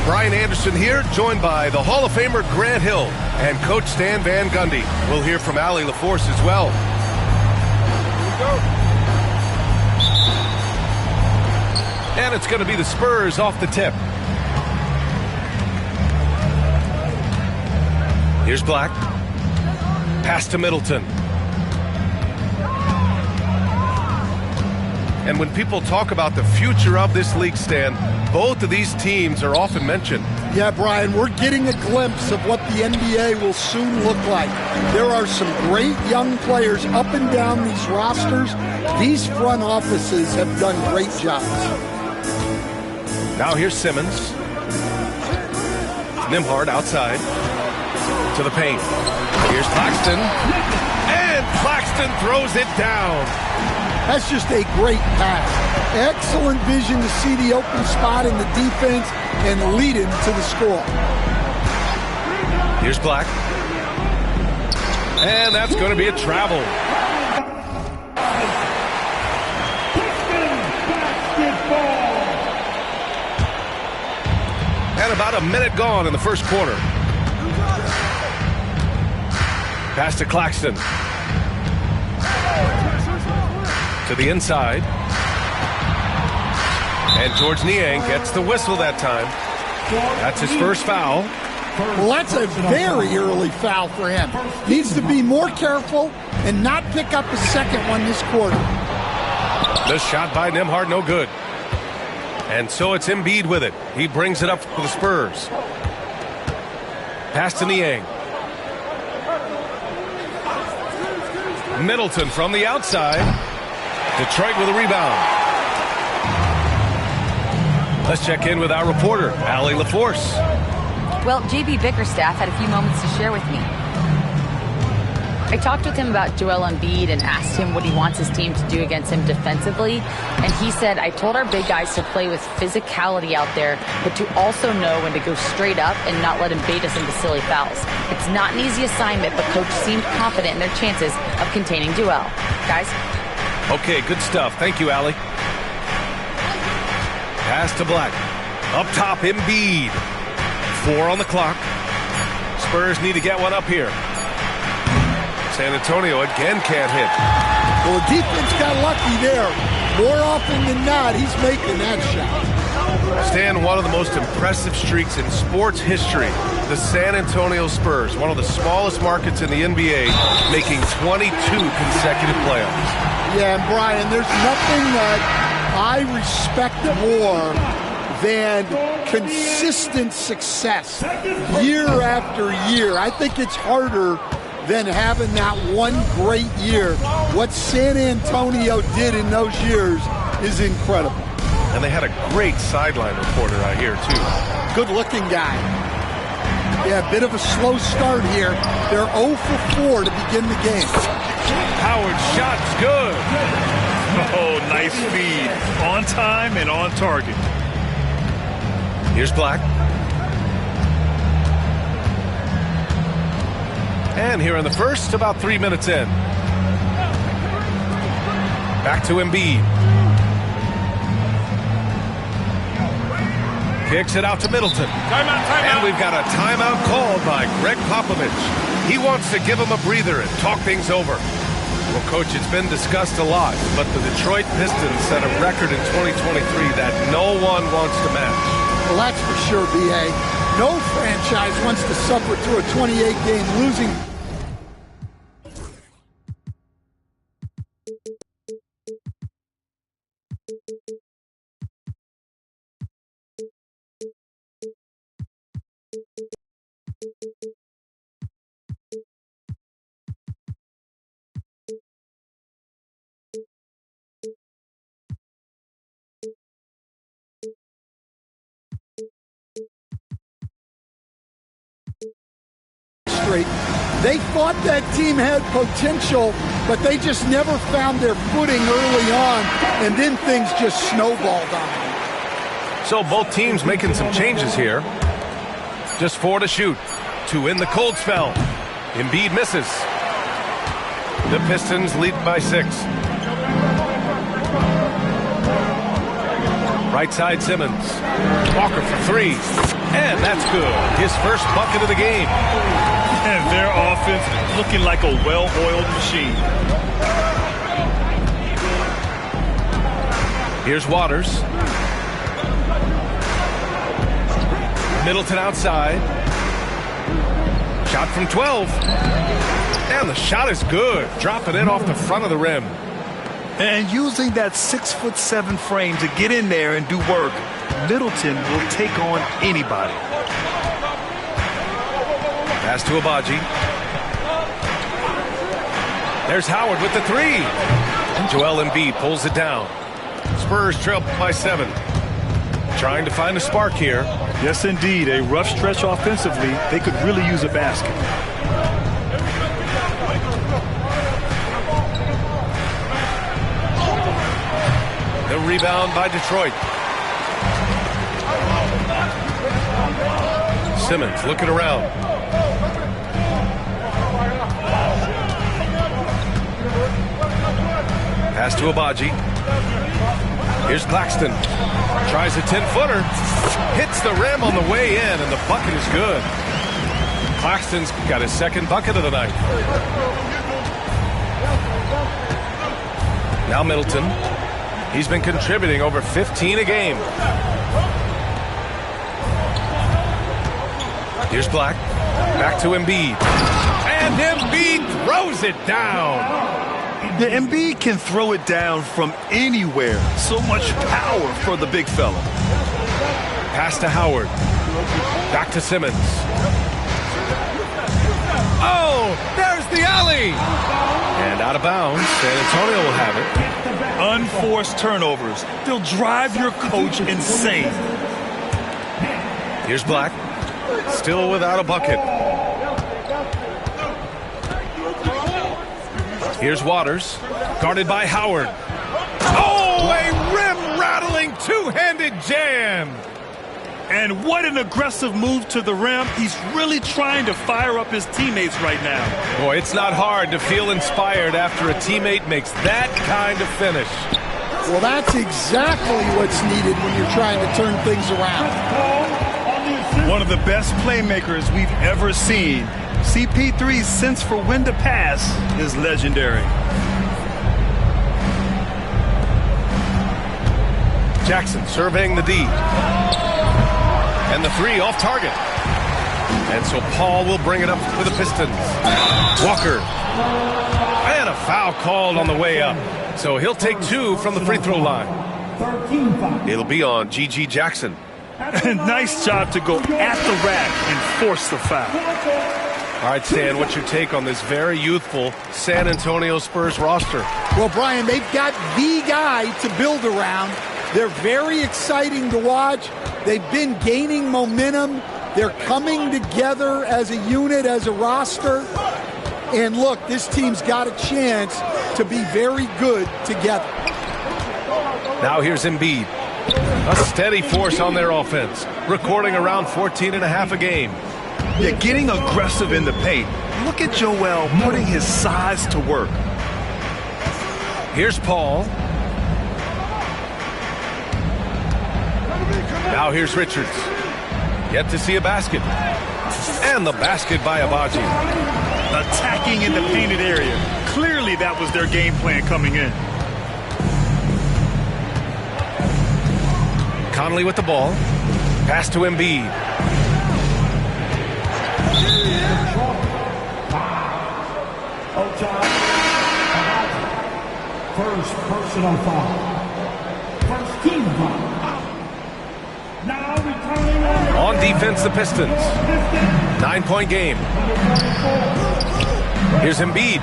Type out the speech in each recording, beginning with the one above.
Brian Anderson here, joined by the Hall of Famer Grant Hill and Coach Stan Van Gundy. We'll hear from Allie LaForce as well. And it's going to be the Spurs off the tip. Here's Black. Pass to Middleton. And when people talk about the future of this league, Stan, both of these teams are often mentioned. Yeah, Brian, we're getting a glimpse of what the NBA will soon look like. There are some great young players up and down these rosters. These front offices have done great jobs. Now here's Simmons. Nembhard outside to the paint. Here's Claxton. And Claxton throws it down. That's just a great pass. Excellent vision to see the open spot in the defense and lead him to the score. Here's Black. And that's going to be a travel. And about a minute gone in the first quarter. Pass to Claxton. To the inside. And George Niang gets the whistle that time. That's his first foul. Well, that's a very early foul for him. Needs to be more careful and not pick up a second one this quarter. The shot by Nembhard, no good. And so it's Embiid with it. He brings it up for the Spurs. Pass to Niang. Middleton from the outside. Detroit with a rebound. Let's check in with our reporter, Allie LaForce. Well, JB Bickerstaff had a few moments to share with me. I talked with him about Joel Embiid and asked him what he wants his team to do against him defensively. And he said, I told our big guys to play with physicality out there, but to also know when to go straight up and not let him bait us into silly fouls. It's not an easy assignment, but Coach seemed confident in their chances of containing Joel. Guys? Okay, good stuff. Thank you, Allie. Pass to Black. Up top, Embiid. 4 on the clock. Spurs need to get one up here. San Antonio again can't hit. Well, the defense got lucky there. More often than not, he's making that shot. Stan, one of the most impressive streaks in sports history. The San Antonio Spurs, one of the smallest markets in the NBA, making 22 consecutive playoffs. Yeah, and Brian, there's nothing that I respect more than consistent success year after year. I think it's harder than having that one great year. What San Antonio did in those years is incredible. And they had a great sideline reporter out here, too. Good-looking guy. Yeah, a bit of a slow start here. They're 0 for 4 to begin the game. Howard's shot's good. Oh, nice feed. On time and on target. Here's Black. And here in the first, about 3 minutes in. Back to Embiid. Kicks it out to Middleton. Timeout. And we've got a timeout called by Greg Popovich. He wants to give him a breather and talk things over. Well, Coach, it's been discussed a lot, but the Detroit Pistons set a record in 2023 that no one wants to match. Well, that's for sure, B.A. No franchise wants to suffer through a 28-game losing. They thought that team had potential, but they just never found their footing early on, and then things just snowballed on them. So both teams making some changes here. Just 4 to shoot to win the cold spell. Embiid misses. The Pistons lead by 6. Right side Simmons. Walker for 3. And that's good. His first bucket of the game. And their offense looking like a well-oiled machine. Here's Waters. Middleton outside. Shot from 12. And the shot is good. Dropping it off the front of the rim. And using that 6'7" frame to get in there and do work, Middleton will take on anybody. Pass to Abaji. There's Howard with the three. And Joel Embiid pulls it down. Spurs trail by 7. Trying to find a spark here. Yes, indeed. A rough stretch offensively. They could really use a basket. The rebound by Detroit. Simmons looking around. Pass to Abaji. Here's Claxton. Tries a 10-footer. Hits the rim on the way in, and the bucket is good. Claxton's got his second bucket of the night. Now Middleton. He's been contributing over 15 a game. Here's Black. Back to Embiid. And Embiid throws it down. The Embiid can throw it down from anywhere. So much power for the big fella. Pass to Howard. Back to Simmons. Oh, there's the alley. And out of bounds. San Antonio will have it. Unforced turnovers. They'll drive your coach insane. Here's Black. Still without a bucket. Here's Waters. Guarded by Howard. Oh, a rim-rattling two-handed jam. And what an aggressive move to the rim. He's really trying to fire up his teammates right now. Boy, it's not hard to feel inspired after a teammate makes that kind of finish. Well, that's exactly what's needed when you're trying to turn things around. One of the best playmakers we've ever seen. CP3's sense for when to pass is legendary. Jackson surveying the D. And the three off target. And so Paul will bring it up for the Pistons. Walker. And a foul called on the way up. So he'll take 2 from the free throw line. It'll be on G.G. Jackson. Nice job to go at the rack and force the foul. All right, Stan, what's your take on this very youthful San Antonio Spurs roster? Well, Brian, they've got the guy to build around. They're very exciting to watch. They've been gaining momentum. They're coming together as a unit, as a roster. And look, this team's got a chance to be very good together. Now here's Embiid. A steady force on their offense, recording around 14.5 a game. Yeah, getting aggressive in the paint. Look at Joel putting his size to work. Here's Paul. Now here's Richards. Yet to see a basket. And the basket by Abaji. Attacking in the painted area. Clearly that was their game plan coming in. Conley with the ball. Pass to Embiid. First personal foul. First team foul. Now returning on defense, the Pistons. 9-point game. Here's Embiid.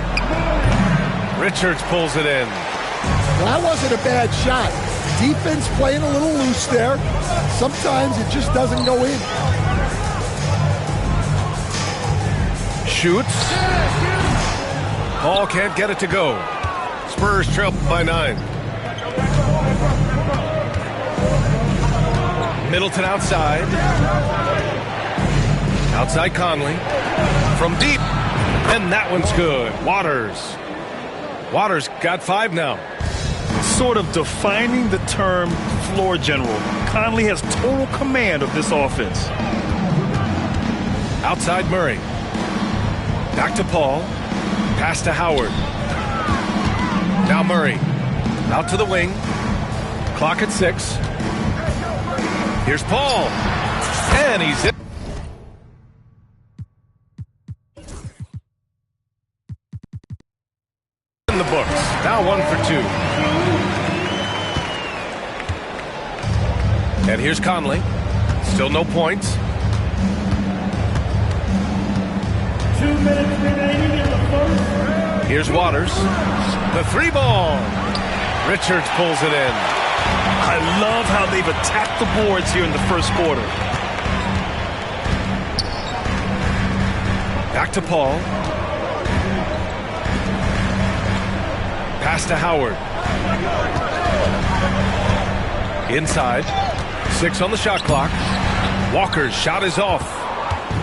Richards pulls it in. Well, that wasn't a bad shot. Defense playing a little loose there. Sometimes it just doesn't go in. Shoots. Ball can't get it to go. Spurs trail by 9. Middleton outside. Outside Conley. From deep. And that one's good. Waters got 5 now. Sort of defining the term floor general. Conley has total command of this offense. Outside Murray. Back to Paul. Pass to Howard. Now Murray. Out to the wing. Clock at 6. Here's Paul. And he's in. In the books. Now 1 for 2. And here's Conley. Still no points. 2 minutes remaining in the first. Here's Waters. The 3-ball. Richards pulls it in. I love how they've attacked the boards here in the first quarter. Back to Paul. Pass to Howard. Inside. 6 on the shot clock. Walker's shot is off.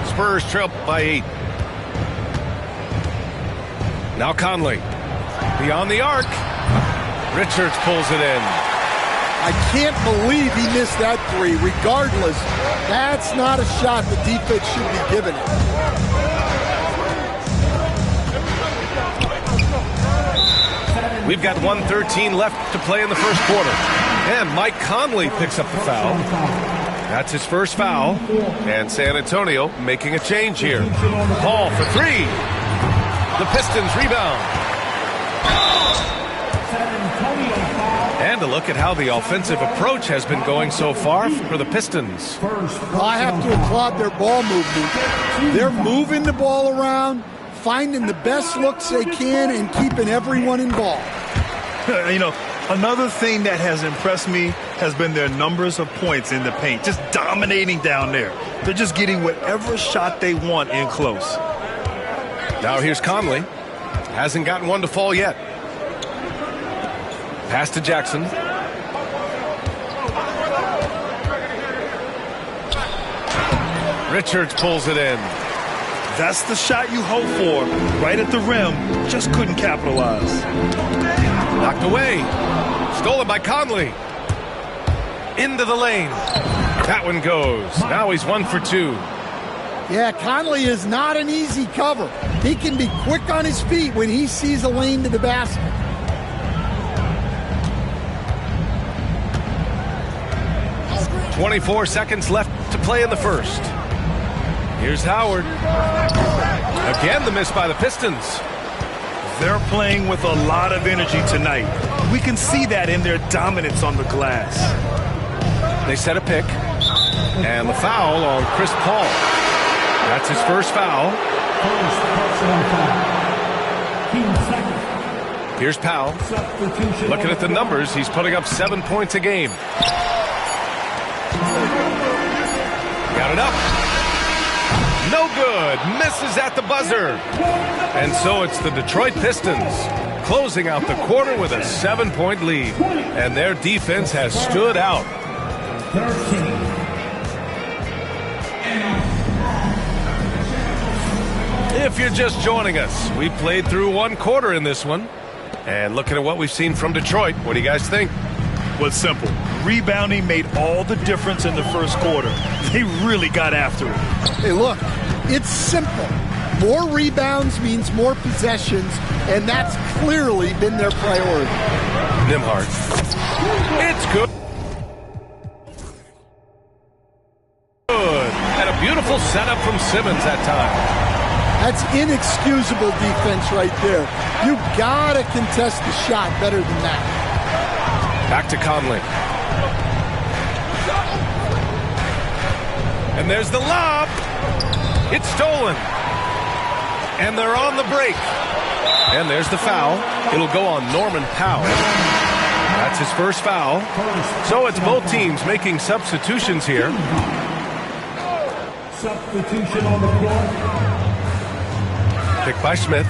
Spurs trail by 8. Now Conley. Beyond the arc. Richards pulls it in. I can't believe he missed that 3. Regardless, that's not a shot the defense should be giving it. We've got 1:13 left to play in the first quarter. And Mike Conley picks up the foul. That's his first foul. And San Antonio making a change here. Paul for 3. The Pistons rebound. And a look at how the offensive approach has been going so far for the Pistons. Well, I have to applaud their ball movement. They're moving the ball around, finding the best looks they can, and keeping everyone involved. You know, another thing that has impressed me has been their numbers of points in the paint, just dominating down there. They're just getting whatever shot they want in close. Now here's Conley. Hasn't gotten one to fall yet. Pass to Jackson. Richards pulls it in. That's the shot you hope for. Right at the rim. Just couldn't capitalize. Knocked away. Stolen by Conley. Into the lane. That one goes. Now he's 1 for 2. Yeah, Conley is not an easy cover. He can be quick on his feet when he sees a lane to the basket. .24 seconds left to play in the first. Here's Howard. Again, the miss by the Pistons. They're playing with a lot of energy tonight. We can see that in their dominance on the glass. They set a pick. And the foul on Chris Paul. That's his first foul. First personal foul. Team second. Here's Powell. Substitution. Looking at the numbers, he's putting up 7 points a game. Got it up. No good. Misses at the buzzer. And so it's the Detroit Pistons closing out the quarter with a 7-point lead. And their defense has stood out. 13. If you're just joining us, we played through 1 quarter in this one. And looking at what we've seen from Detroit, what do you guys think? Well, it's simple. Rebounding made all the difference in the first quarter. They really got after it. Hey, look, it's simple. More rebounds means more possessions, and that's clearly been their priority. Nimhart. It's good. Good. And a beautiful setup from Simmons that time. That's inexcusable defense right there. You gotta contest the shot better than that. Back to Conley. And there's the lob. It's stolen. And they're on the break. And there's the foul. It'll go on Norman Powell. That's his first foul. So it's both teams making substitutions here. Substitution on the court. Picked by Smith.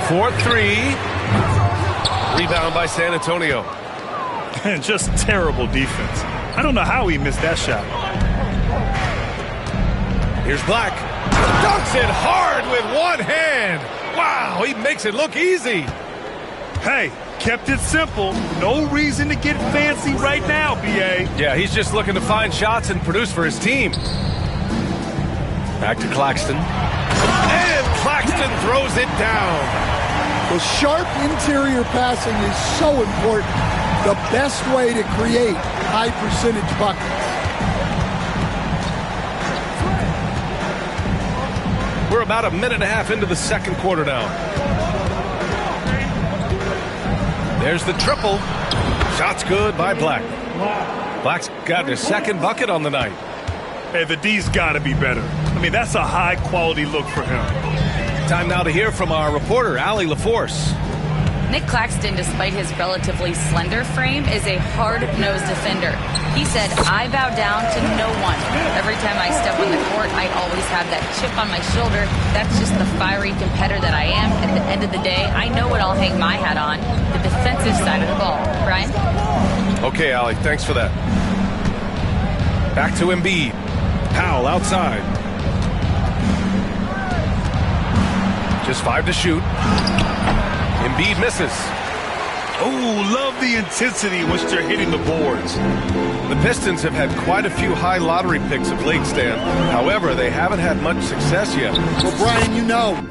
4-3. Rebound by San Antonio. And just terrible defense. I don't know how he missed that shot. Here's Black. Dunks it hard with one hand. Wow, he makes it look easy. Hey, kept it simple. No reason to get fancy right now, BA. Yeah, he's just looking to find shots and produce for his team. Back to Claxton. And Claxton throws it down. Well, sharp interior passing is so important. The best way to create high percentage buckets. We're about a minute and a half into the second quarter now. There's the triple. Shot's good by Black. Black's got his second bucket on the night. Hey, the D's got to be better. I mean, that's a high-quality look for him. Time now to hear from our reporter, Allie LaForce. Nick Claxton, despite his relatively slender frame, is a hard-nosed defender. He said, I bow down to no one. Every time I step on the court, I always have that chip on my shoulder. That's just the fiery competitor that I am. At the end of the day, I know what I'll hang my hat on, the defensive side of the ball. Brian? Okay, Allie, thanks for that. Back to Embiid. Powell outside. Just 5 to shoot. Embiid misses. Oh, love the intensity in which they're hitting the boards. The Pistons have had quite a few high lottery picks of late, Stan. However, they haven't had much success yet. Well, Brian, you know.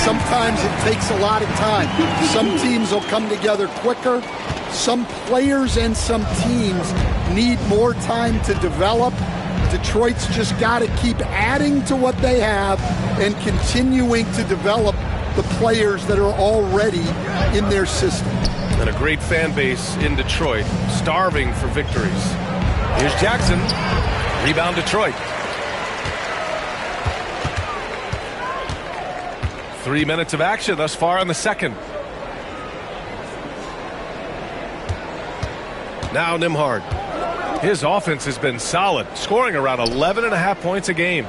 Sometimes it takes a lot of time. Some teams will come together quicker. Some players and some teams need more time to develop. Detroit's just got to keep adding to what they have and continuing to develop the players that are already in their system. And a great fan base in Detroit, starving for victories. Here's Jackson. Rebound Detroit. 3 minutes of action thus far in the second. Now Nembhard. His offense has been solid, scoring around 11.5 points a game.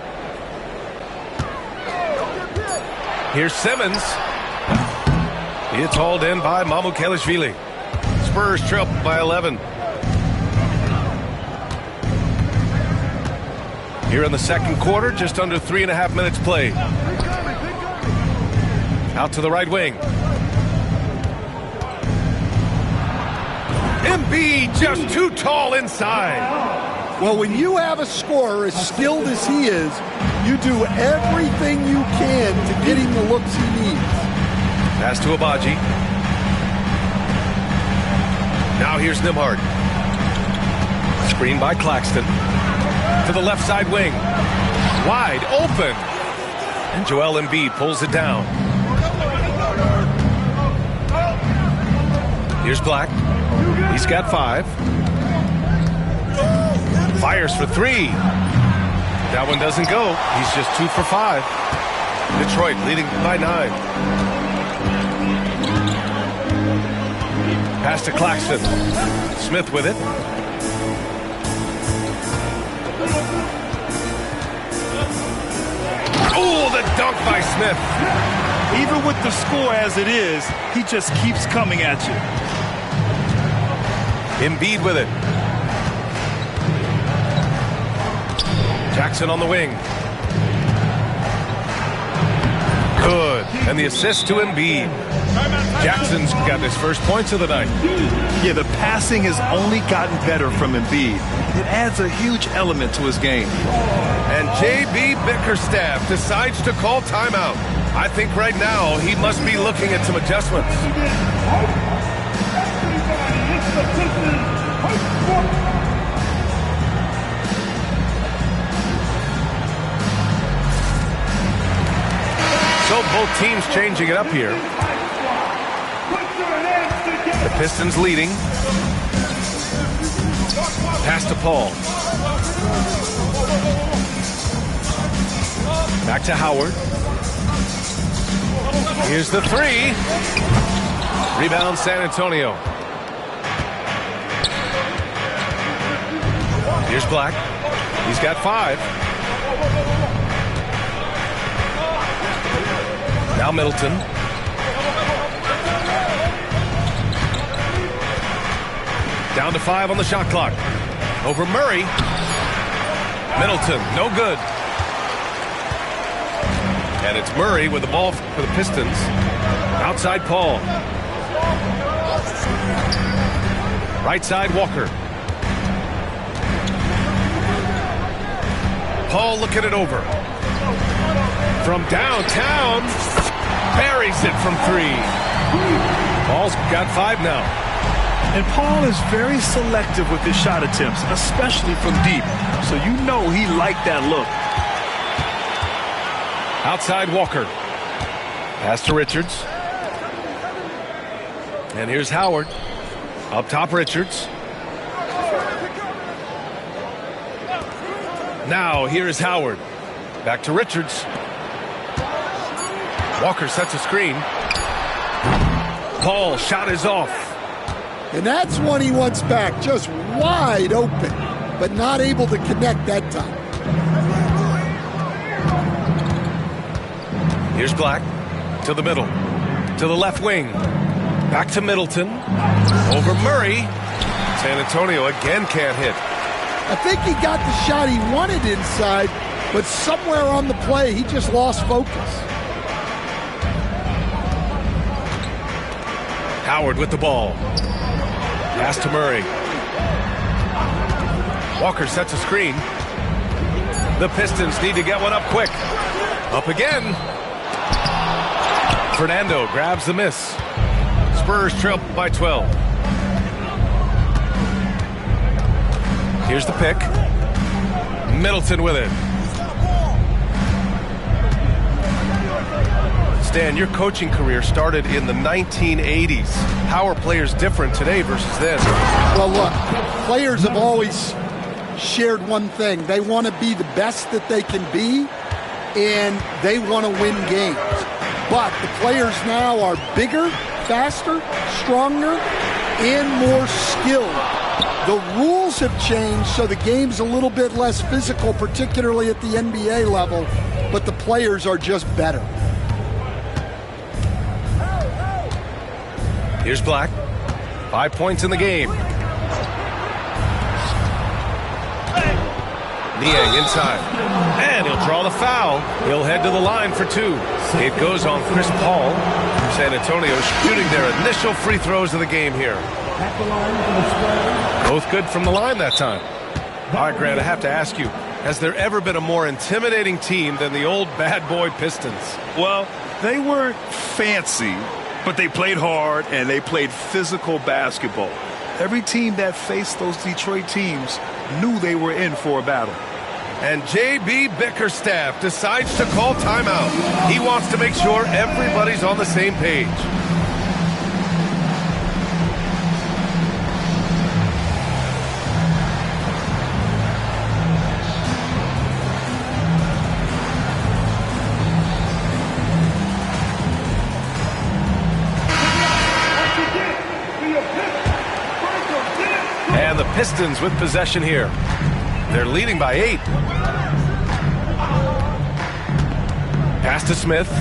Here's Simmons. It's hauled in by Mamukelashvili. Spurs trail by 11. Here in the second quarter, just under 3.5 minutes played. Out to the right wing. Embiid just too tall inside. Well, when you have a scorer as skilled as he is, you do everything you can to get him the looks he needs. Pass to Abaji. Now here's Nembhard. Screen by Claxton. To the left side wing. Wide open. And Joel Embiid pulls it down. Here's Black. He's got 5. Fires for 3. That one doesn't go. He's just 2 for 5. Detroit leading by 9. Pass to Claxton. Smith with it. Oh, the dunk by Smith. Even with the score as it is, he just keeps coming at you. Embiid with it. Jackson on the wing. Good. And the assist to Embiid. Jackson's got his first points of the night. Yeah, the passing has only gotten better from Embiid. It adds a huge element to his game. And J.B. Bickerstaff decides to call timeout. I think right now he must be looking at some adjustments. So both teams changing it up here. The Pistons leading. Pass to Paul. Back to Howard. Here's the 3. Rebound San Antonio. Here's Black. He's got 5. Now Middleton. Down to 5 on the shot clock. Over Murray. Middleton, no good. And it's Murray with the ball for the Pistons. Outside Paul. Right side Walker. Paul looking it over. From downtown. Buries it from 3. Paul's got 5 now. And Paul is very selective with his shot attempts, especially from deep. So you know he liked that look. Outside Walker. Pass to Richards. And here's Howard. Up top Richards. Now here's Howard. Back to Richards. Walker sets a screen. Paul shot is off. And that's one he wants back. Just wide open, but not able to connect that time. Here's Black. To the middle. To the left wing. Back to Middleton. Over Murray. San Antonio again can't hit. I think he got the shot he wanted inside, but somewhere on the play, he just lost focus. Howard with the ball. Pass to Murray. Walker sets a screen. The Pistons need to get one up quick. Up again. Fernando grabs the miss. Spurs trail by 12. Here's the pick. Middleton with it. Stan, your coaching career started in the 1980s. How are players different today versus then? Well, look, players have always shared one thing. They want to be the best that they can be, and they want to win games. But the players now are bigger, faster, stronger, and more skilled. The rules have changed, so the game's a little bit less physical, particularly at the NBA level, but the players are just better. Here's Black. 5 points in the game. Niang inside. And he'll draw the foul. He'll head to the line for 2. It goes on Chris Paul. San Antonio shooting their initial free throws of the game here. Both good from the line that time. All right, Grant, I have to ask you, has there ever been a more intimidating team than the old bad boy Pistons? Well, they weren't fancy, but they played hard and they played physical basketball. Every team that faced those Detroit teams knew they were in for a battle. And J.B. Bickerstaff decides to call timeout. He wants to make sure everybody's on the same page. And the Pistons with possession here. They're leading by 8. Pass to Smith. 2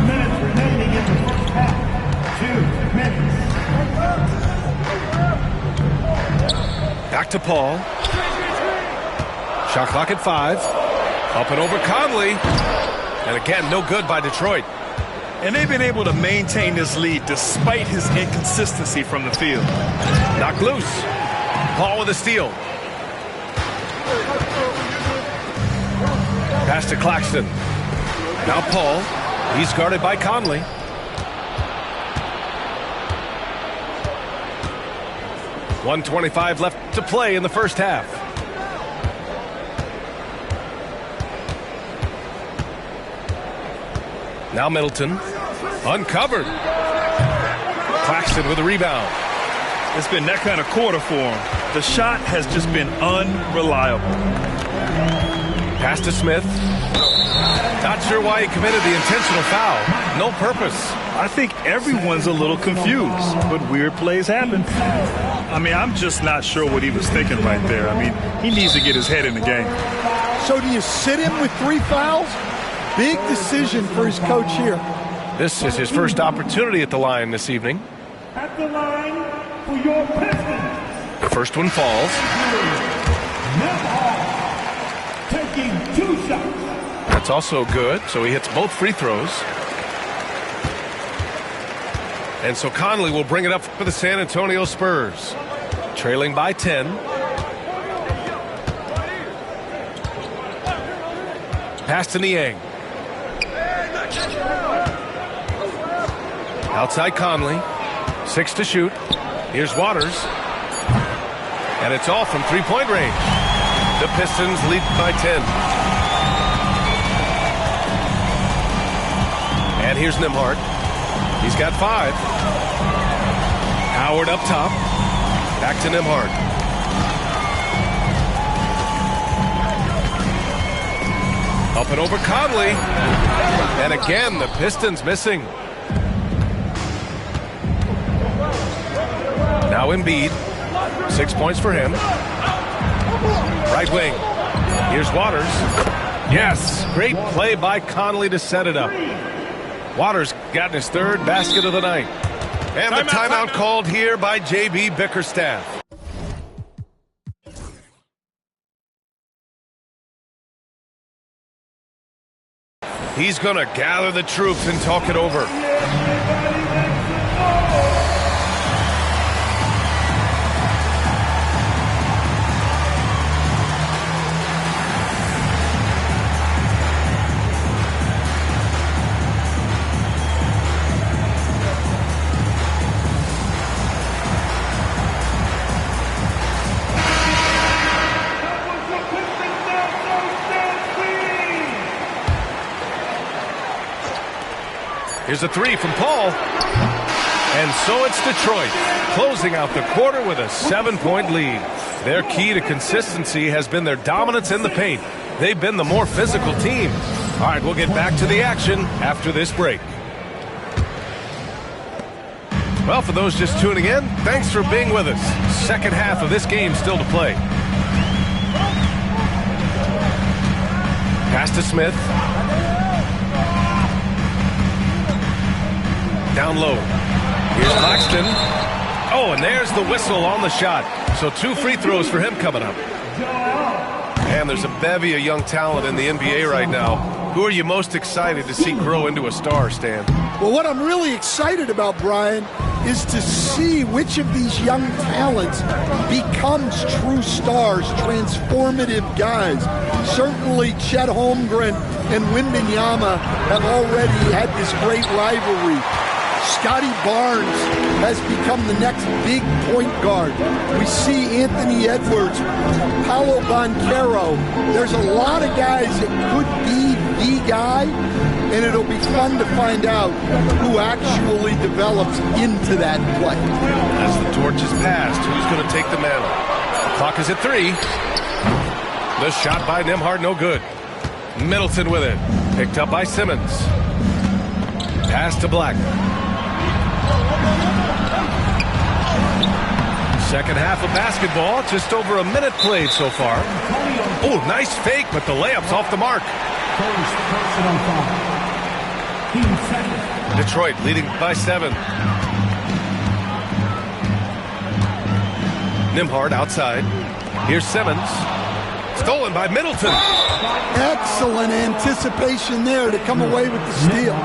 minutes remaining in the first half. 2 minutes. Back to Paul. Shot clock at 5. Up and over Conley. And again, no good by Detroit. And they've been able to maintain this lead despite his inconsistency from the field. Knocked loose. Paul with a steal. Pass to Claxton. Now Paul. He's guarded by Conley. .125 left to play in the first half. Now Middleton. Uncovered. Claxton with a rebound. It's been that kind of quarter for him. The shot has just been unreliable. Pass to Smith. Not sure why he committed the intentional foul. No purpose. I think everyone's a little confused, but weird plays happen. I mean, I'm just not sure what he was thinking right there. I mean, he needs to get his head in the game. So do you sit him with 3 fouls? Big decision for his coach here. This is his first opportunity at the line this evening. At the line for your Pistons. The First one falls. Taking 2 shots. That's also good, so he hits both free throws. And so Conley will bring it up for the San Antonio Spurs. Trailing by 10. Pass to Niang. Outside Conley. 6 to shoot. Here's Waters. And it's all from three-point range. The Pistons lead by 10. And here's Nembhard. He's got 5. Howard up top. Back to Nembhard. Up and over Conley. And again, the Pistons missing. Now Embiid. 6 points for him. Right wing. Here's Waters. Yes, great play by Conley to set it up. Waters got his 3rd basket of the night. And the timeout called here by J.B. Bickerstaff. He's going to gather the troops and talk it over. Here's a 3 from Paul. And so it's Detroit, closing out the quarter with a 7-point lead. Their key to consistency has been their dominance in the paint. They've been the more physical team. All right, we'll get back to the action after this break. Well, for those just tuning in, thanks for being with us. Second half of this game still to play. Pass to Smith. Down low. Here's Claxton. Oh, and there's the whistle on the shot. So 2 free throws for him coming up. And there's a bevy of young talent in the NBA right now. Who are you most excited to see grow into a star, Stan? Well, what I'm really excited about, Brian, is to see which of these young talents becomes true stars, transformative guys. Certainly Chet Holmgren and Wembanyama have already had this great rivalry. Scotty Barnes has become the next big point guard. We see Anthony Edwards, Paolo Banchero. There's a lot of guys that could be the guy, and it'll be fun to find out who actually develops into that play. As the torch is passed, who's going to take the mantle? The clock is at 3. The shot by Nembhard, no good. Middleton with it. Picked up by Simmons. Pass to Black. Second half of basketball, just over a minute played so far. Oh, nice fake, but the layup's off the mark. Detroit leading by 7. Nembhard outside. Here's Simmons. Stolen by Middleton. Excellent anticipation there to come away with the steal.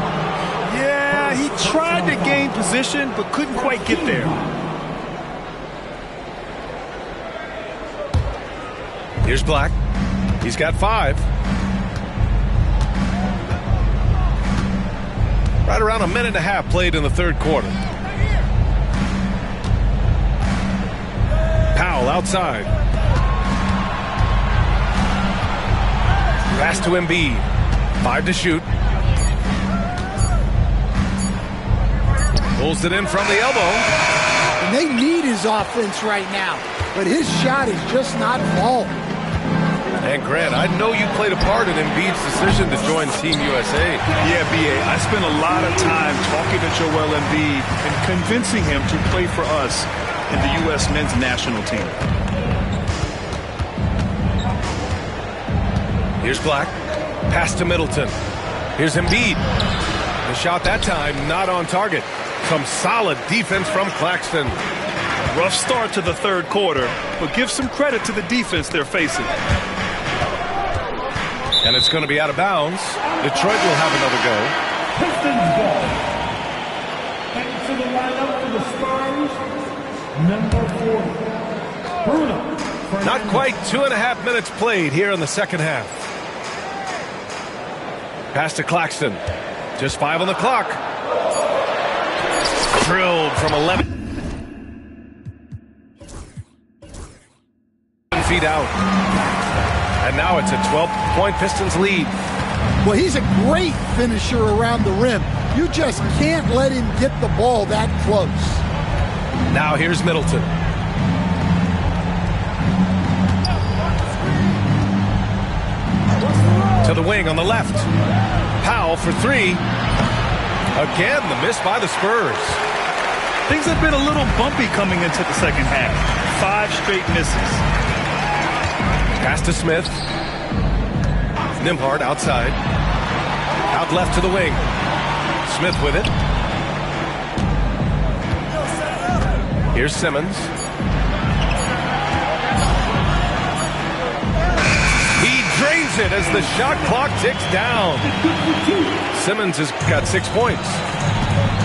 Yeah, he tried to gain position, but couldn't quite get there. Here's Black. He's got 5. Right around a minute and a half played in the third quarter. Powell outside. Pass to Embiid. 5 to shoot. Pulls it in from the elbow. And they need his offense right now, but his shot is just not falling. And Grant, I know you played a part in Embiid's decision to join Team USA. Yeah, B.A., I spent a lot of time talking to Joel Embiid and convincing him to play for us in the U.S. men's national team. Here's Black. Pass to Middleton. Here's Embiid. The shot that time not on target. Some solid defense from Claxton. Rough start to the third quarter, but give some credit to the defense they're facing. And it's going to be out of bounds. Detroit will have another go. Pistons ball. And to the lineup for the Spurs, number 40, Bruno. Not quite 2.5 minutes played here in the second half. Pass to Claxton. Just 5 on the clock. Drilled from 11 feet out. And now it's a 12-point Pistons lead. Well, he's a great finisher around the rim. You just can't let him get the ball that close. Now here's Middleton. To the wing on the left. Powell for 3. Again, the miss by the Spurs. Things have been a little bumpy coming into the second half. 5 straight misses. Pass to Smith. Nembhard outside. Out left to the wing. Smith with it. Here's Simmons. He drains it as the shot clock ticks down. Simmons has got 6 points.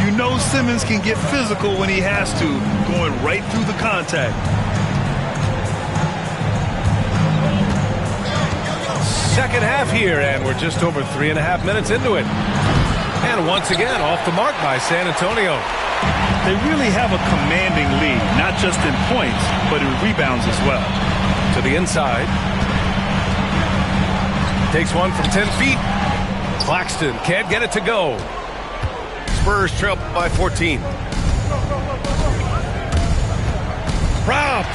You know Simmons can get physical when he has to, going right through the contact. Second half here, and we're just over 3.5 minutes into it. And once again, off the mark by San Antonio. They really have a commanding lead, not just in points, but in rebounds as well. To the inside. Takes one from 10 feet. Claxton can't get it to go. Spurs trail by 14. Robbed.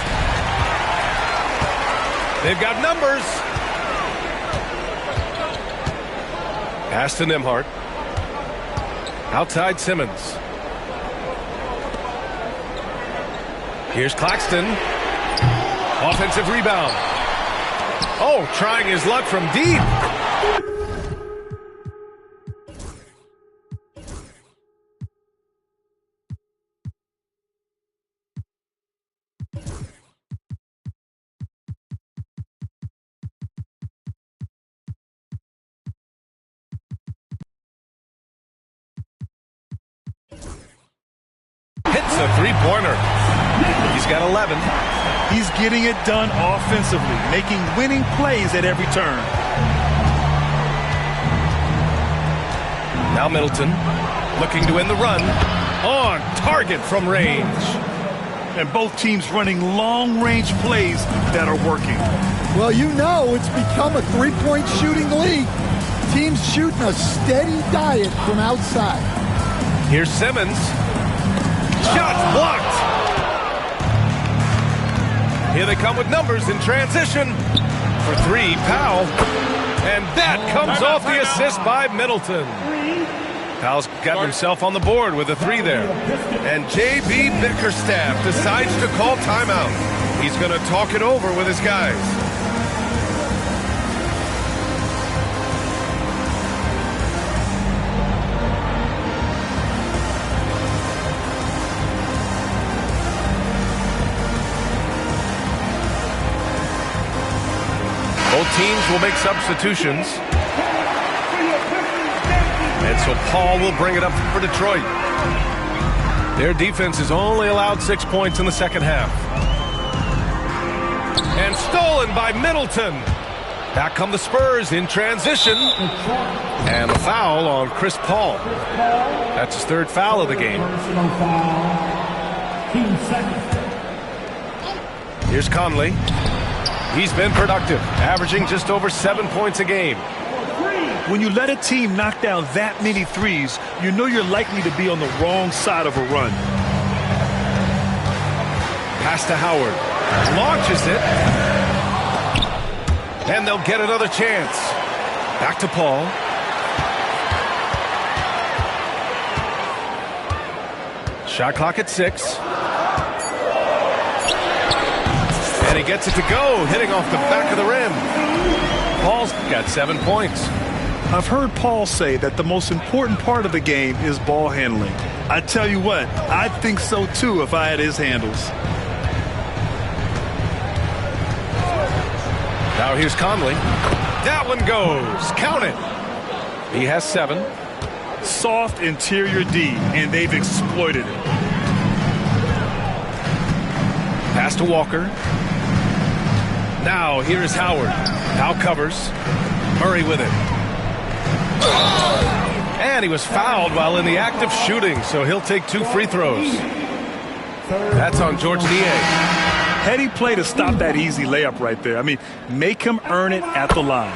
They've got numbers. Pass to Nembhard. Outside Simmons. Here's Claxton. Offensive rebound. Oh, trying his luck from deep. Hits a three-pointer. He's got 11. He's getting it done offensively, making winning plays at every turn. Now Middleton looking to win the run. On target from range. And both teams running long-range plays that are working. Well, you know it's become a three-point shooting league. Teams shooting a steady diet from outside. Here's Simmons. Shot blocked. Here they come with numbers in transition. For 3, Powell. And that comes off the assist by Middleton. Powell's got himself on the board with a 3 there. And J.B. Bickerstaff decides to call timeout. He's going to talk it over with his guys. Both teams will make substitutions. And so Paul will bring it up for Detroit. Their defense has only allowed 6 points in the second half. And stolen by Middleton. Back come the Spurs in transition. And a foul on Chris Paul. That's his 3rd foul of the game. Here's Conley. He's been productive, averaging just over 7 points a game. When you let a team knock down that many threes, you know you're likely to be on the wrong side of a run. Pass to Howard. Launches it. And they'll get another chance. Back to Paul. Shot clock at 6. And he gets it to go, hitting off the back of the rim. Paul's got 7 points. I've heard Paul say that the most important part of the game is ball handling. I tell you what, I'd think so too if I had his handles. Now here's Conley. That one goes. Count it. He has 7. Soft interior D, and they've exploited it. Pass to Walker. Now here is Howard. Now covers. Murray with it. And he was fouled while in the act of shooting, so he'll take 2 free throws. That's on George Niang. Heady play to stop that easy layup right there. I mean, make him earn it at the line.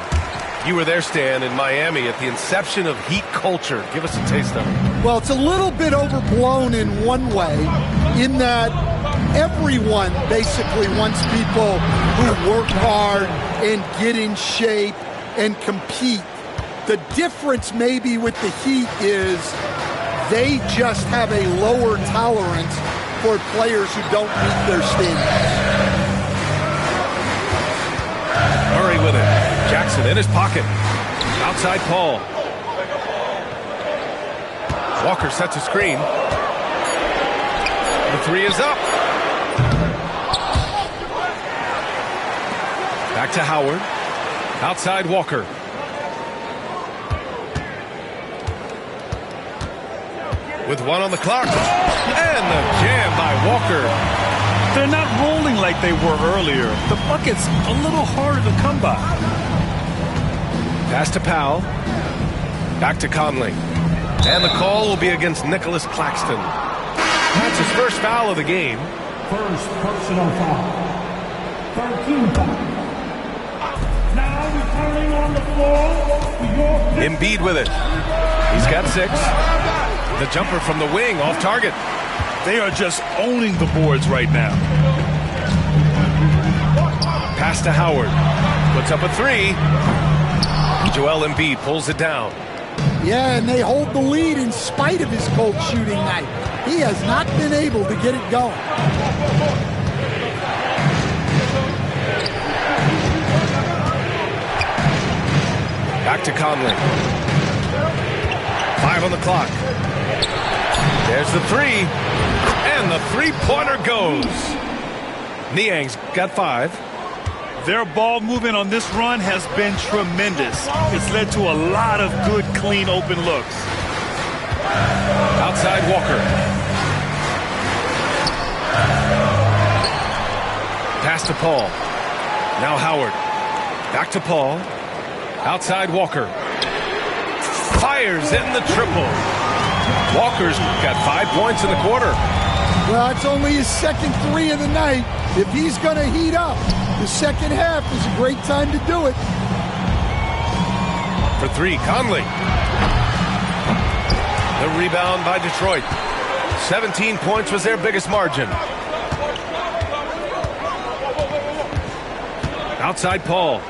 You were there, Stan, in Miami at the inception of Heat culture. Give us a taste of it. Well, it's a little bit overblown in one way, in that everyone basically wants people who work hard and get in shape and compete. The difference maybe with the Heat is they just have a lower tolerance for players who don't meet their standards. Murray with it. Jackson in his pocket. Outside Paul. Walker sets a screen. The 3 is up. Back to Howard. Outside Walker. With 1 on the clock. And the jam by Walker. They're not rolling like they were earlier. The bucket's a little harder to come by. Pass to Powell. Back to Conley. And the call will be against Nicholas Claxton. That's his first foul of the game. First personal foul. 13 foul. Now returning on the floor for your Embiid with it. He's got 6. The jumper from the wing off target. They are just owning the boards right now. Pass to Howard. Puts up a 3. Joel Embiid pulls it down. Yeah, and they hold the lead in spite of his cold shooting night. He has not been able to get it going. Back to Conley. 5 on the clock. There's the 3. And the 3-pointer goes. Niang's got 5. Their ball movement on this run has been tremendous. It's led to a lot of good, clean, open looks. Outside Walker. Pass to Paul. Now Howard. Back to Paul. Outside Walker. Fires in the triple. Walker's got 5 points in the quarter. Well, it's only his second 3 of the night. If he's going to heat up, the second half is a great time to do it. For 3, Conley. The rebound by Detroit. 17 points was their biggest margin. Outside Paul.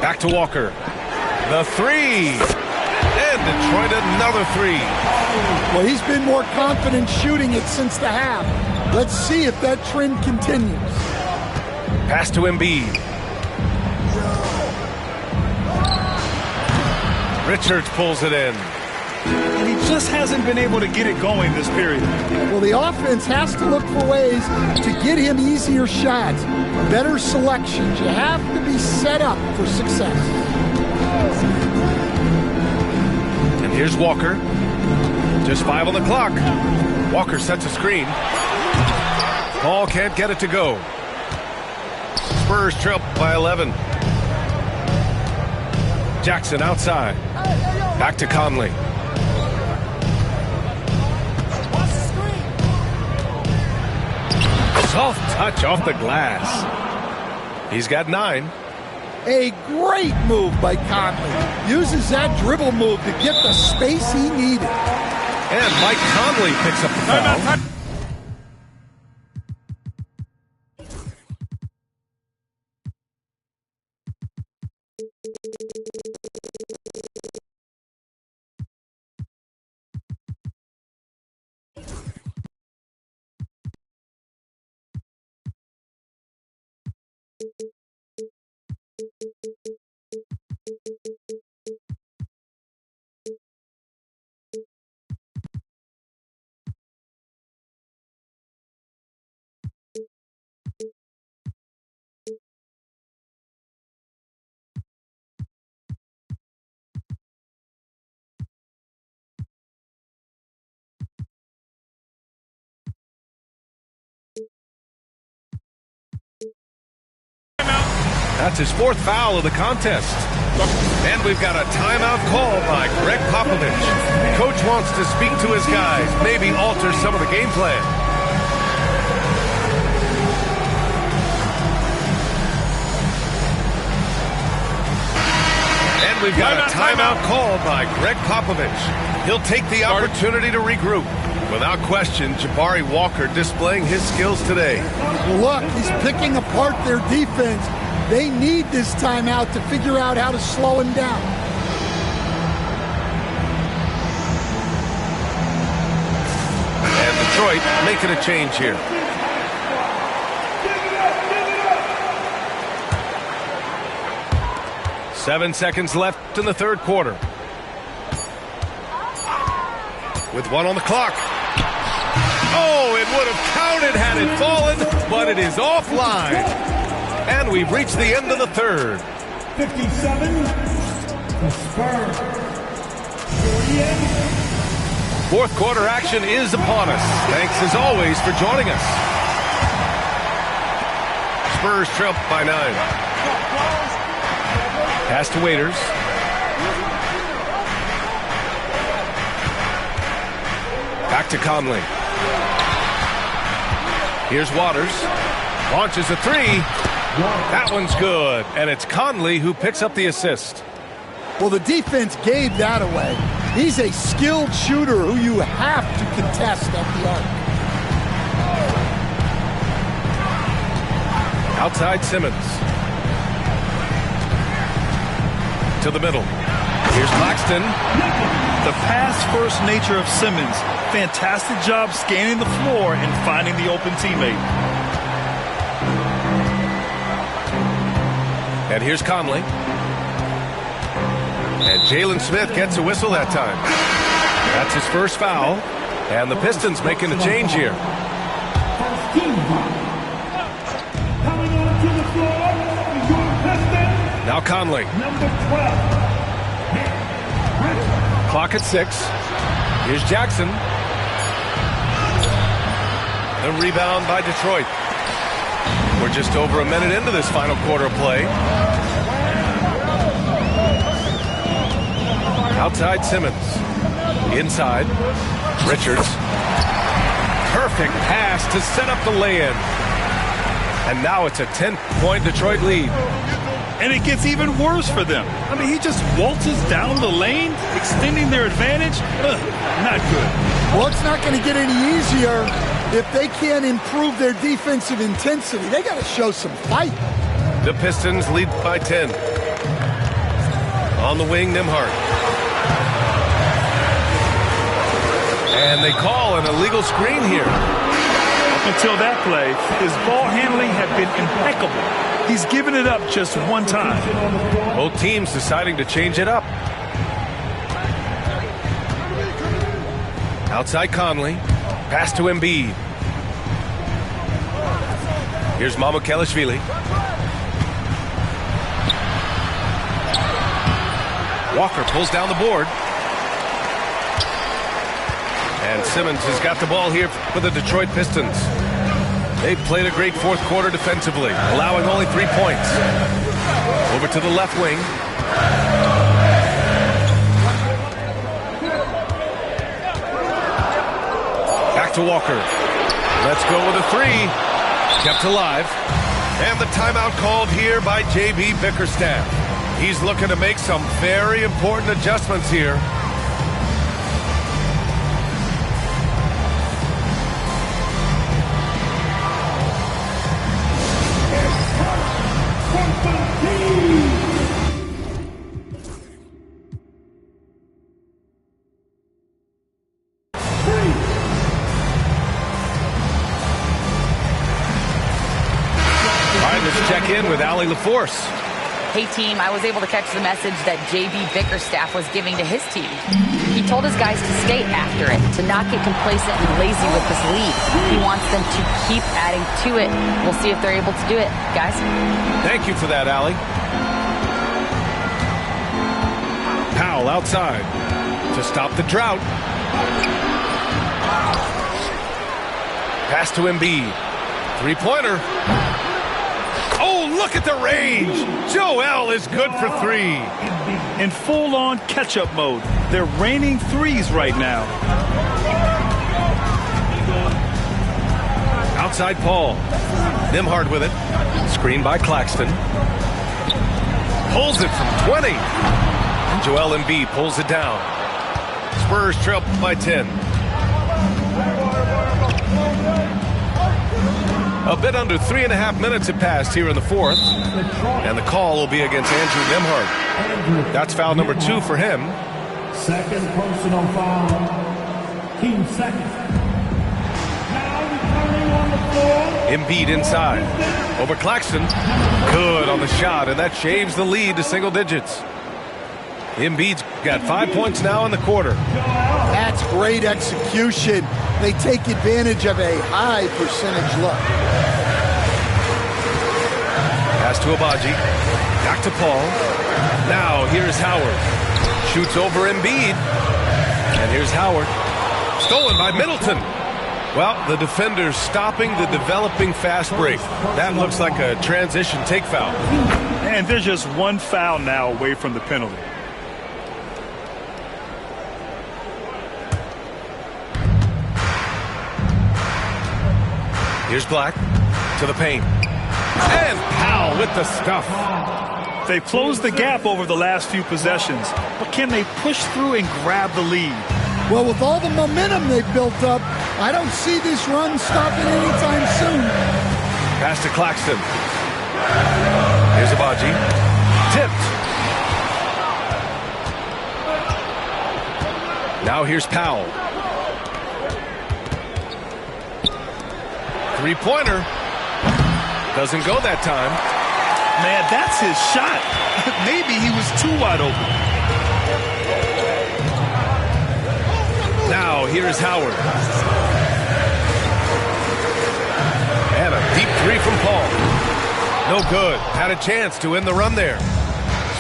Back to Walker. The 3. And Detroit another 3. Well, he's been more confident shooting it since the half. Let's see if that trend continues. Pass to Embiid. Richards pulls it in. And he just hasn't been able to get it going this period. Well, the offense has to look for ways to get him easier shots, better selections. You have to be set up for success. And here's Walker. Just 5 on the clock. Walker sets a screen. Paul can't get it to go. Spurs trail by 11. Jackson outside. Back to Conley. Soft touch off the glass. He's got 9. A great move by Conley. Uses that dribble move to get the space he needed. And Mike Conley picks up the foul. That's his 4th foul of the contest. And we've got a timeout call by Greg Popovich. Coach wants to speak to his guys, maybe alter some of the game plan. And we've got a timeout called by Greg Popovich. He'll take the opportunity to regroup. Without question, Jabari Walker displaying his skills today. Well, look, he's picking apart their defense. They need this timeout to figure out how to slow him down. And Detroit making a change here. Seven seconds left in the 3rd quarter. With 1 on the clock. Oh, it would have counted had it fallen, but it is offline. And we've reached the end of the 3rd. 57, the Spurs. 4th quarter action is upon us. Thanks as always for joining us. Spurs trail by 9. Pass to Waiters. Back to Conley. Here's Waters. Launches a 3. That one's good. And it's Conley who picks up the assist. Well, the defense gave that away. He's a skilled shooter who you have to contest at the arc. Outside Simmons. To the middle. Here's Claxton. The pass-first nature of Simmons. Fantastic job scanning the floor and finding the open teammate. And here's Conley. And Jalen Smith gets a whistle that time. That's his 1st foul. And the Pistons making a change here. Coming onto the floor is your Pistons. Now Conley. Number 12. Clock at 6. Here's Jackson. The rebound by Detroit. We're just over a minute into this final quarter of play. Outside Simmons. Inside. Richards. Perfect pass to set up the lay-in. And now it's a 10-point Detroit lead. And it gets even worse for them. I mean, he just waltzes down the lane, extending their advantage. Not good. Well, it's not going to get any easier if they can't improve their defensive intensity. They got to show some fight. The Pistons lead by 10. On the wing, Nembhard. And they call an illegal screen here. Up until that play, his ball handling had been impeccable. He's given it up just one time. Both teams deciding to change it up. Outside Conley. Pass to Embiid. Here's Mamukelashvili. Walker pulls down the board. And Simmons has got the ball here for the Detroit Pistons. They've played a great 4th quarter defensively, allowing only 3 points. Over to the left wing. Back to Walker. Let's go with a 3. Kept alive. And the timeout called here by J.B. Bickerstaff. He's looking to make some very important adjustments here. Let's check in with Allie LaForce. Hey, team, I was able to catch the message that J.B. Bickerstaff was giving to his team. He told his guys to skate after it, to not get complacent and lazy with this lead. He wants them to keep adding to it. We'll see if they're able to do it, guys. Thank you for that, Allie. Powell outside to stop the drought. Pass to Embiid. Three-pointer. Oh, look at the range. Joel is good for three. In full-on catch-up mode. They're raining threes right now. Outside Paul. Nembhard with it. Screen by Claxton. Pulls it from 20. And Joel Embiid pulls it down. Spurs trail by 10. A bit under 3.5 minutes have passed here in the fourth. And the call will be against Andrew Nembhard. That's foul number 2 for him. Second personal foul. Team second. Now returning on the floor. Embiid inside. Over Claxton. Good on the shot, and that shaves the lead to single digits. Embiid's got 5 points now in the quarter. That's great execution. They take advantage of a high percentage look. Pass to Abaji. Back to Paul. Now here's Howard. Shoots over Embiid. And here's Howard. Stolen by Middleton. Well, the defender's stopping the developing fast break. That looks like a transition take foul. And there's just one foul now away from the penalty. Here's Black to the paint. And Powell with the stuff. They've closed the gap over the last few possessions, but can they push through and grab the lead? Well, with all the momentum they've built up, I don't see this run stopping anytime soon. Pass to Claxton. Here's Abaji. Tipped. Now here's Powell. Three-pointer. Doesn't go that time. Man, that's his shot. Maybe he was too wide open. Now here's Howard. And a deep three from Paul. No good. Had a chance to end the run there.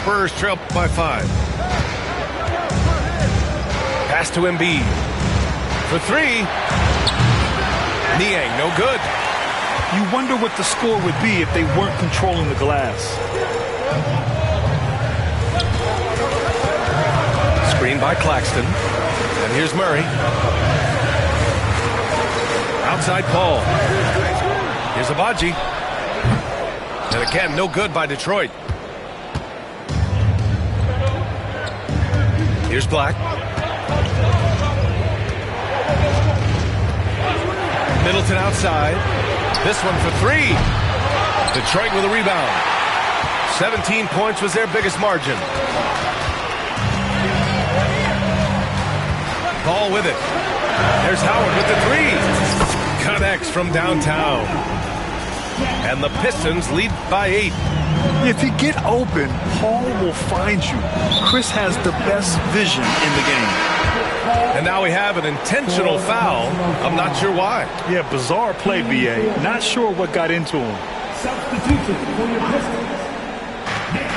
Spurs trail by 5. Pass to Embiid. For 3. Niang, no good. You wonder what the score would be if they weren't controlling the glass. Screen by Claxton. And here's Murray. Outside Paul. Here's Abaji. And again, no good by Detroit. Here's Black. Middleton outside. This one for 3. Detroit with a rebound. 17 points was their biggest margin. Ball with it. There's Howard with the 3. Connects from downtown. And the Pistons lead by 8. If you get open, Paul will find you. Chris has the best vision in the game. And now we have an intentional foul. I'm not sure why. Yeah, bizarre play, BA. Not sure what got into him. Substitution for your Pistons.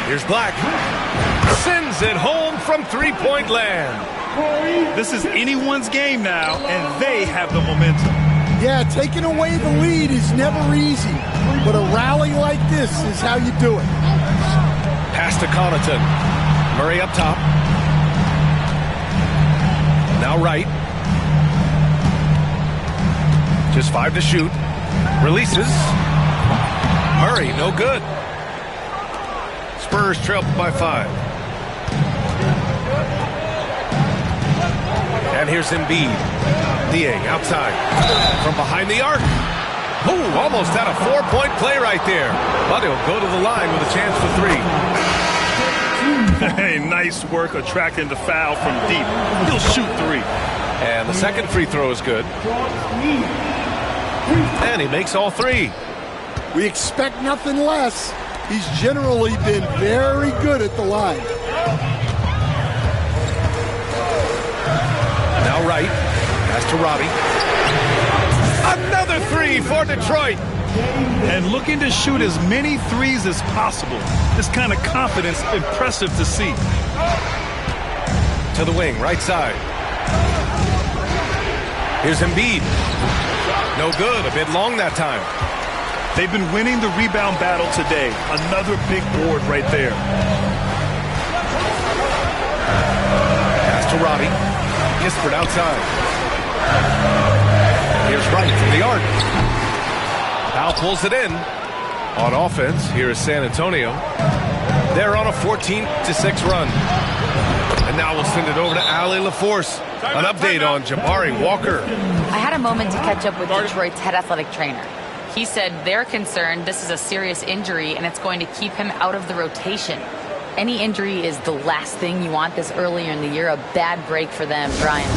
Here's Black. Sends it home from three-point land. This is anyone's game now, and they have the momentum. Yeah, taking away the lead is never easy, but a rally like this is how you do it. Pass to Connaughton. Murray up top. Now right. Just 5 to shoot. Releases. Murray, no good. Spurs trail by 5. And here's Embiid. Niang outside. From behind the arc. Ooh, almost had a 4-point play right there. But he'll go to the line with a chance for 3. Hey, nice work attracting the foul from deep. He'll shoot 3. And the second free throw is good. And he makes all 3. We expect nothing less. He's generally been very good at the line. Now right. Pass to Robbie. Another 3 for Detroit. And looking to shoot as many 3s as possible. This kind of confidence, impressive to see. To the wing, right side. Here's Embiid. No good, a bit long that time. They've been winning the rebound battle today. Another big board right there. Pass to Robbie. Kispert outside. Here's Wright from the arc. Powell pulls it in. On offense, here is San Antonio. They're on a 14-6 run. And now we'll send it over to Allie LaForce. An update on Jabari Walker. I had a moment to catch up with Detroit's head athletic trainer. He said they're concerned this is a serious injury and it's going to keep him out of the rotation. Any injury is the last thing you want this earlier in the year. A bad break for them, Brian.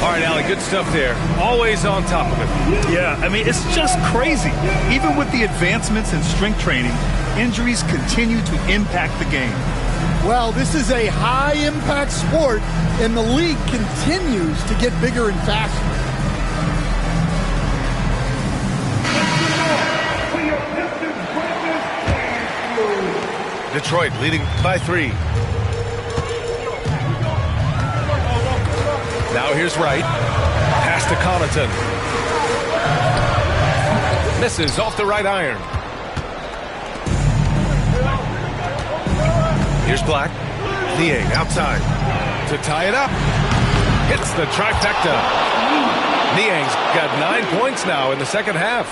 All right, Allie, good stuff there. Always on top of it. Yeah, I mean, it's just crazy. Even with the advancements in strength training, injuries continue to impact the game. Well, this is a high-impact sport, and the league continues to get bigger and faster. Detroit leading by 3. Now here's Wright. Pass to Connaughton. Misses off the right iron. Here's Black. Niang outside to tie it up. Hits the trifecta. Niang's got 9 points now in the second half.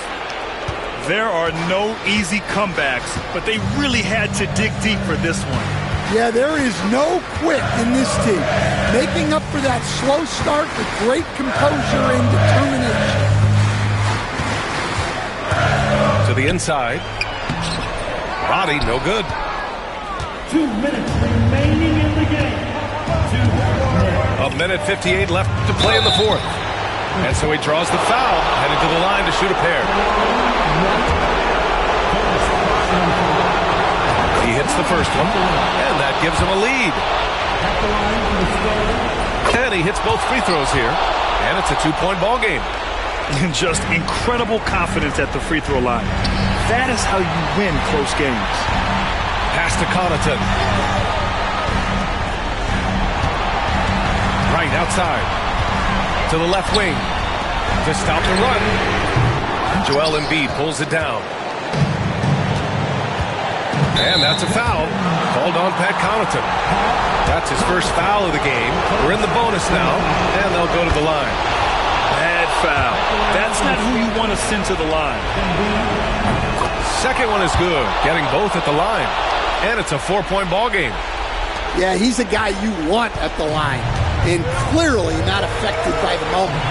There are no easy comebacks, but they really had to dig deep for this one. Yeah, there is no quit in this team. Making up for that slow start with great composure and determination. To the inside. Body, no good. 2 minutes remaining in the game. 2 minutes. 1:58 left to play in the fourth. And so he draws the foul, headed to the line to shoot a pair. He hits the first one, and that gives him a lead. And he hits both free throws here, and it's a 2-point ball game. And just incredible confidence at the free throw line. That is how you win close games. Pass to Connaughton. Right outside. To the left wing. To stop the run. Joel Embiid pulls it down. And that's a foul. Called on Pat Connaughton. That's his first foul of the game. We're in the bonus now, and they'll go to the line. Bad foul. That's not who you want to send to the line. Second one is good. Getting both at the line. And it's a 4-point ball game. Yeah, he's a guy you want at the line. And clearly not affected by the moment.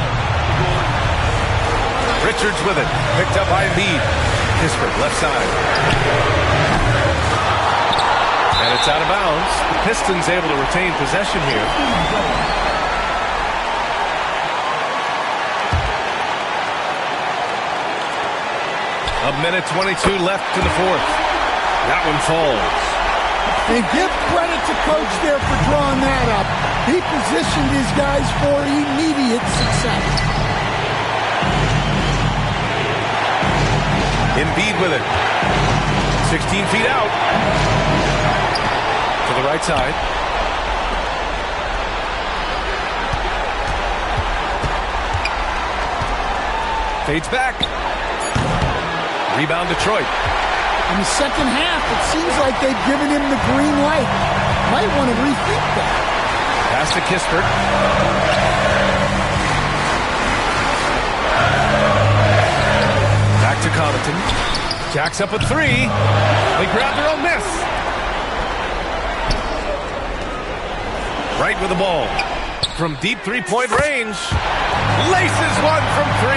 Richards with it. Picked up by Embiid. Kispert left side. And it's out of bounds. The Pistons able to retain possession here. A minute 22 left in the fourth. That one falls. And give credit to coach there for drawing that up. He positioned his guys for immediate success. Embiid with it. 16 feet out. To the right side. Fades back. Rebound Detroit. In the second half, it seems like they've given him the green light. Might want to rethink that. Pass to Kispert. Back to Connaughton. Jacks up a 3. They grab their own miss. Right with the ball. From deep 3-point range. Laces one from 3.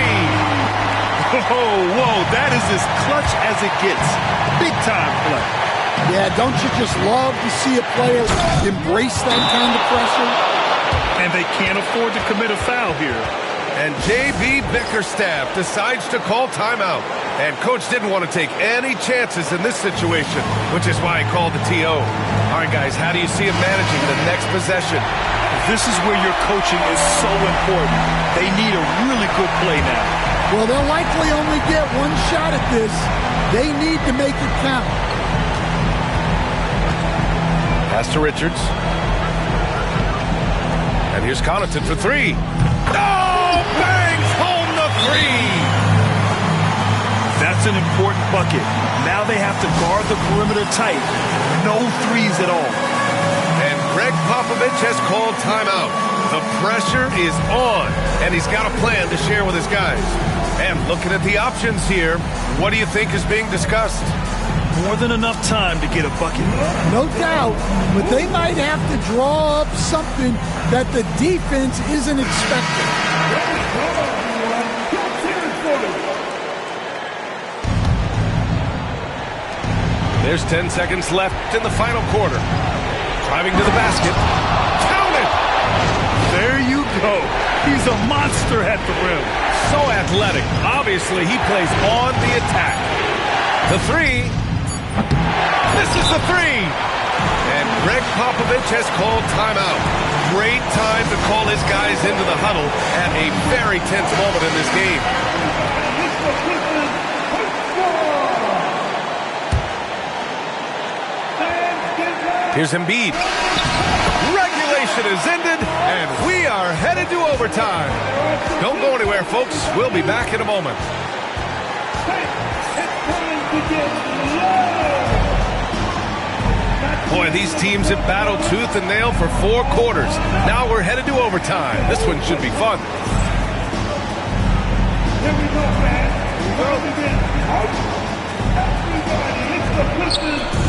Whoa, that is as clutch as it gets. Big time play. Yeah, don't you just love to see a player embrace that kind of pressure? And they can't afford to commit a foul here. And J.B. Bickerstaff decides to call timeout. And coach didn't want to take any chances in this situation, which is why he called the TO. All right, guys, how do you see him managing the next possession? This is where your coaching is so important. They need a really good play now. Well, they'll likely only get one shot at this. They need to make it count. Pass to Richards. And here's Connaughton for 3. Oh, bangs home the 3. That's an important bucket. Now they have to guard the perimeter tight. No threes at all. And Greg Popovich has called timeout. The pressure is on, and he's got a plan to share with his guys. And looking at the options here, what do you think is being discussed? More than enough time to get a bucket. No doubt, but they might have to draw up something that the defense isn't expecting. There's 10 seconds left in the final quarter. Driving to the basket. Count it! There you go. He's a monster at the rim. So athletic. Obviously, he plays on the attack. The three. This is the three. And Greg Popovich has called timeout. Great time to call his guys into the huddle at a very tense moment in this game. Here's Embiid. Regulation is ended, and we are headed to overtime. Don't go anywhere, folks. We'll be back in a moment. Boy, these teams have battled tooth and nail for 4 quarters. Now we're headed to overtime. This one should be fun. Here we go, fans. We're going to begin. Everybody, it's the Pistons.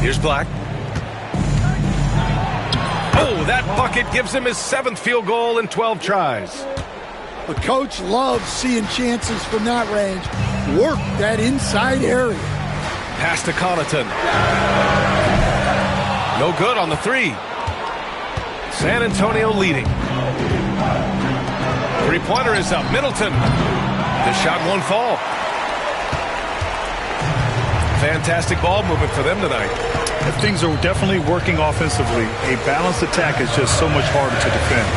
Here's Black. Oh, that bucket gives him his 7th field goal in 12 tries. The coach loves seeing chances from that range. Work that inside area. Pass to Connaughton. No good on the 3. San Antonio leading. 3-pointer is up. Middleton. The shot won't fall. Fantastic ball movement for them tonight. Things are definitely working offensively. A balanced attack is just so much harder to defend.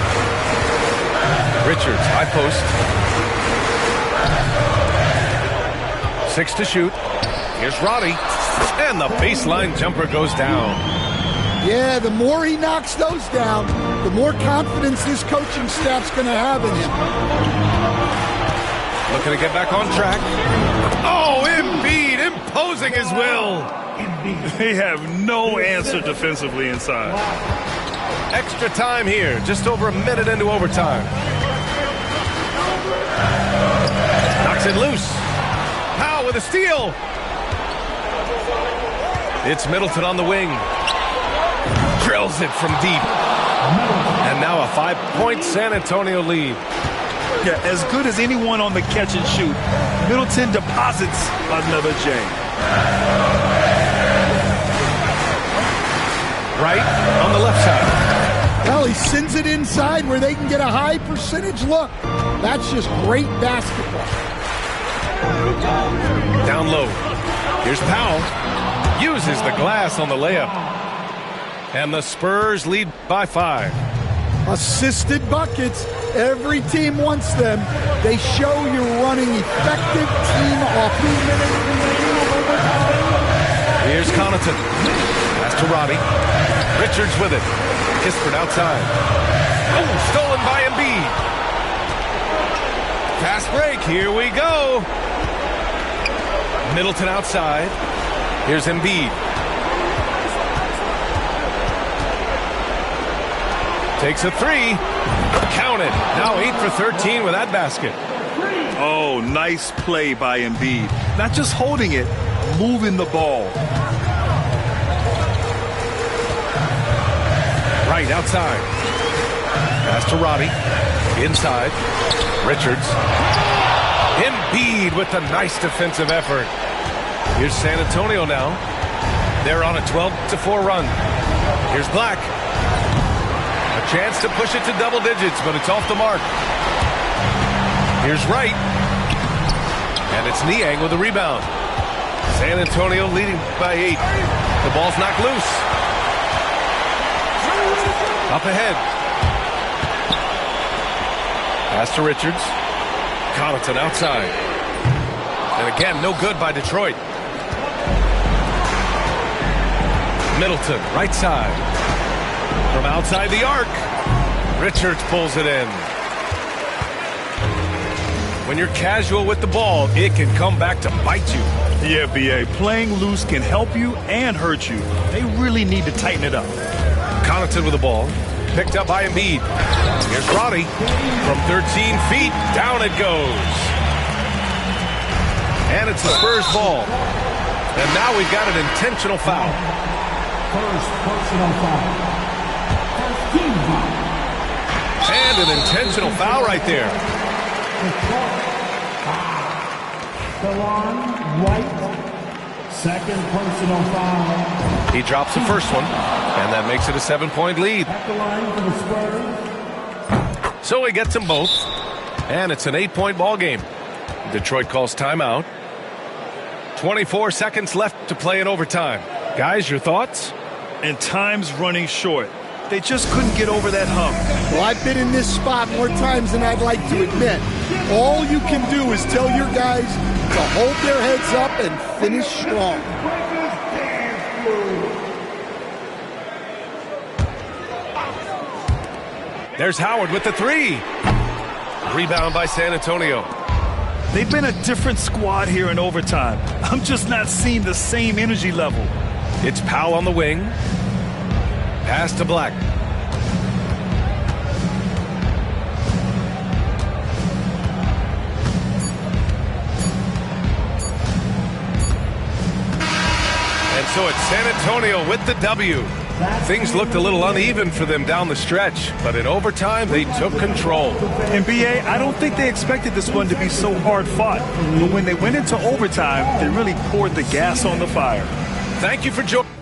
Richards, high post. 6 to shoot. Here's Roddy. And the baseline jumper goes down. Yeah, the more he knocks those down, the more confidence this coaching staff's going to have in him. Looking to get back on track. Oh, Embiid imposing his will. They have no answer defensively inside. Extra time here, just over a minute into overtime. Knocks it loose. Powell with a steal. It's Middleton on the wing. Drills it from deep. And now a 5-point San Antonio lead. Yeah, as good as anyone on the catch and shoot. Middleton deposits another J. Right on the left side. Well, he sends it inside where they can get a high percentage look. That's just great basketball. Down low. Here's Powell. Uses the glass on the layup. And the Spurs lead by 5. Assisted buckets. Every team wants them. They show you're running effective team offense. Here's Connaughton. Pass to Roddy. Richards with it. Kispert outside. Oh, stolen by Embiid. Fast break. Here we go. Middleton outside. Here's Embiid. Takes a 3. Count it. Now 8 for 13 with that basket. Oh, nice play by Embiid. Not just holding it, moving the ball. Right outside. Pass to Roddy. Inside. Richards. Embiid with the nice defensive effort. Here's San Antonio now. They're on a 12-4 run. Here's Black. A chance to push it to double digits, but it's off the mark. Here's Wright. And it's Niang with the rebound. San Antonio leading by 8. The ball's knocked loose. Up ahead. Pass to Richards. Connaughton outside. And again, no good by Detroit. Middleton, right side. From outside the arc. Richards pulls it in. When you're casual with the ball, it can come back to bite you. Yeah, BA, playing loose can help you and hurt you. They really need to tighten it up. Connaughton with the ball. Picked up by Embiid. Here's Roddy. From 13 feet, down it goes. And it's the Spurs ball. And now we've got an intentional foul. First personal foul. First team foul. And an intentional foul right there. Delon Wright. Second personal foul. He drops the first one, and that makes it a 7-point lead. At the line for the Spurs. So he gets them both, and it's an 8-point ball game. Detroit calls timeout. 24 seconds left to play in overtime. Guys, your thoughts? And time's running short. They just couldn't get over that hump. Well, I've been in this spot more times than I'd like to admit. All you can do is tell your guys to hold their heads up and finish strong. There's Howard with the three. Rebound by San Antonio. They've been a different squad here in overtime. I'm just not seeing the same energy level. It's Powell on the wing. Pass to Black. And so it's San Antonio with the W. Things looked a little uneven for them down the stretch, but in overtime, they took control. And BA, I don't think they expected this one to be so hard fought. But when they went into overtime, they really poured the gas on the fire. Thank you for joining.